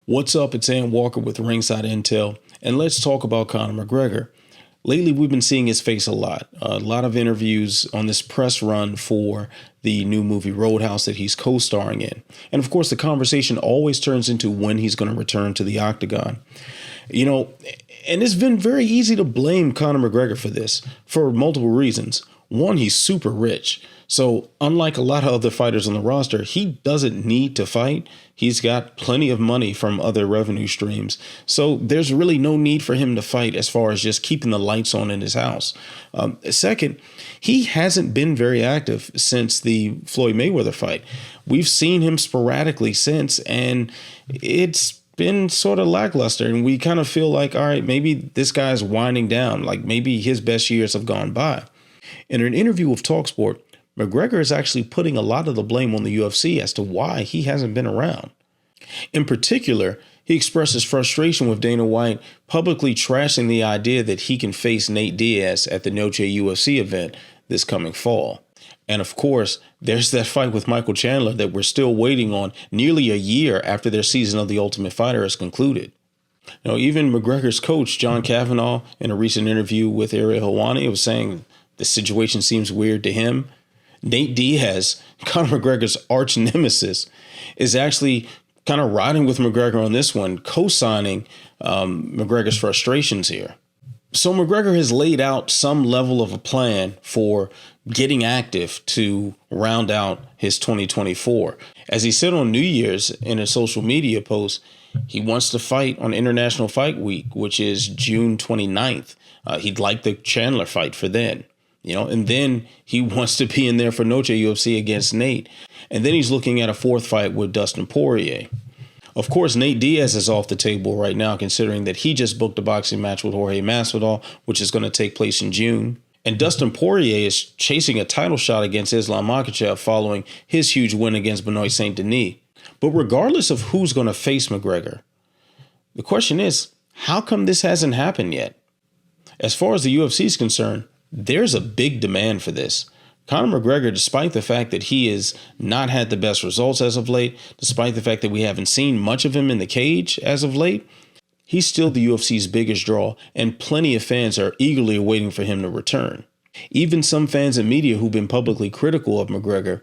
What's up? It's Ann Walker with Ringside Intel, and let's talk about Conor McGregor. Lately, we've been seeing his face a lot of interviews on this press run for the new movie Roadhouse that he's co-starring in. And of course, the conversation always turns into when he's going to return to the octagon. And it's been very easy to blame Conor McGregor for this for multiple reasons. One, he's super rich. So unlike a lot of other fighters on the roster, he doesn't need to fight. He's got plenty of money from other revenue streams. So there's really no need for him to fight as far as just keeping the lights on in his house. Second, he hasn't been very active since the Floyd Mayweather fight. We've seen him sporadically since, and it's been sort of lackluster. And we kind of feel like, all right, maybe this guy's winding down. Like maybe his best years have gone by. In an interview with TalkSport, McGregor is actually putting a lot of the blame on the UFC as to why he hasn't been around. In particular, he expresses frustration with Dana White publicly trashing the idea that he can face Nate Diaz at the No J UFC event this coming fall. And of course, there's that fight with Michael Chandler that we're still waiting on nearly a year after their season of The Ultimate Fighter has concluded. Even McGregor's coach, John Kavanagh, in a recent interview with Ariel Helwani, was saying the situation seems weird to him. Nate Diaz, Conor McGregor's arch nemesis, is actually kind of riding with McGregor on this one, co-signing McGregor's frustrations here. So McGregor has laid out some level of a plan for getting active to round out his 2024. As he said on New Year's in a social media post, he wants to fight on International Fight Week, which is June 29th. He'd like the Chandler fight for then. And then he wants to be in there for No J UFC against Nate. And then he's looking at a fourth fight with Dustin Poirier. Of course, Nate Diaz is off the table right now, considering that he just booked a boxing match with Jorge Masvidal, which is going to take place in June. And Dustin Poirier is chasing a title shot against Islam Makhachev following his huge win against Benoit Saint Denis. But regardless of who's going to face McGregor, the question is, how come this hasn't happened yet? As far as the UFC is concerned, there's a big demand for this. Conor McGregor, despite the fact that he has not had the best results as of late, despite the fact that we haven't seen much of him in the cage as of late, he's still the UFC's biggest draw, and plenty of fans are eagerly waiting for him to return. Even some fans and media who've been publicly critical of McGregor,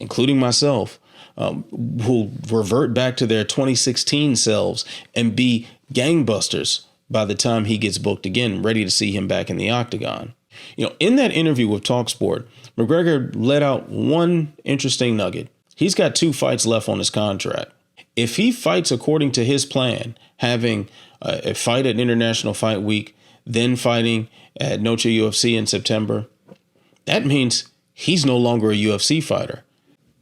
including myself, will revert back to their 2016 selves and be gangbusters by the time he gets booked again, ready to see him back in the octagon. In that interview with TalkSport, McGregor let out one interesting nugget. He's got 2 fights left on his contract. If he fights according to his plan, having a fight at International Fight Week, then fighting at No J UFC in September, that means he's no longer a UFC fighter.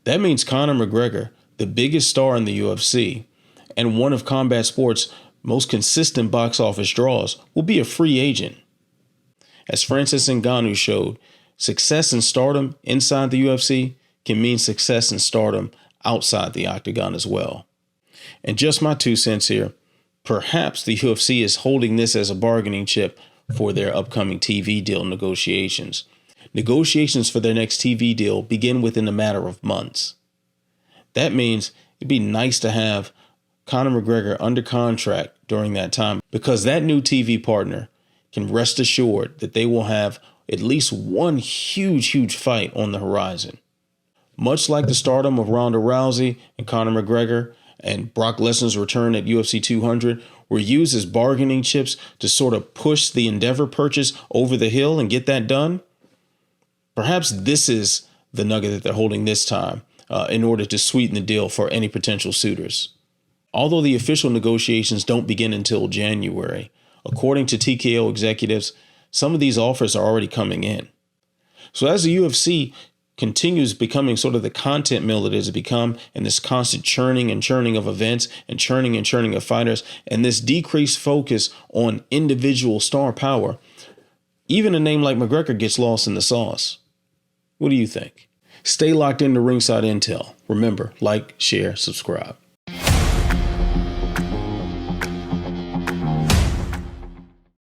That means Conor McGregor, the biggest star in the UFC and one of combat sports' most consistent box office draws, will be a free agent. As Francis Ngannou showed, success and stardom inside the UFC can mean success and stardom outside the octagon as well. And just my 2 cents here, perhaps the UFC is holding this as a bargaining chip for their upcoming TV deal negotiations. Negotiations for their next TV deal begin within a matter of months. That means it'd be nice to have Conor McGregor under contract during that time, because that new TV partner can rest assured that they will have at least one huge fight on the horizon. Much like the stardom of Ronda Rousey and Conor McGregor and Brock Lesnar's return at UFC 200 were used as bargaining chips to sort of push the Endeavor purchase over the hill and get that done, perhaps this is the nugget that they're holding this time in order to sweeten the deal for any potential suitors. Although the official negotiations don't begin until January, according to TKO executives, some of these offers are already coming in. So as the UFC continues becoming sort of the content mill it has become, and this constant churning and churning of events and churning of fighters, and this decreased focus on individual star power, even a name like McGregor gets lost in the sauce. What do you think? Stay locked into Ringside Intel. Remember, like, share, subscribe.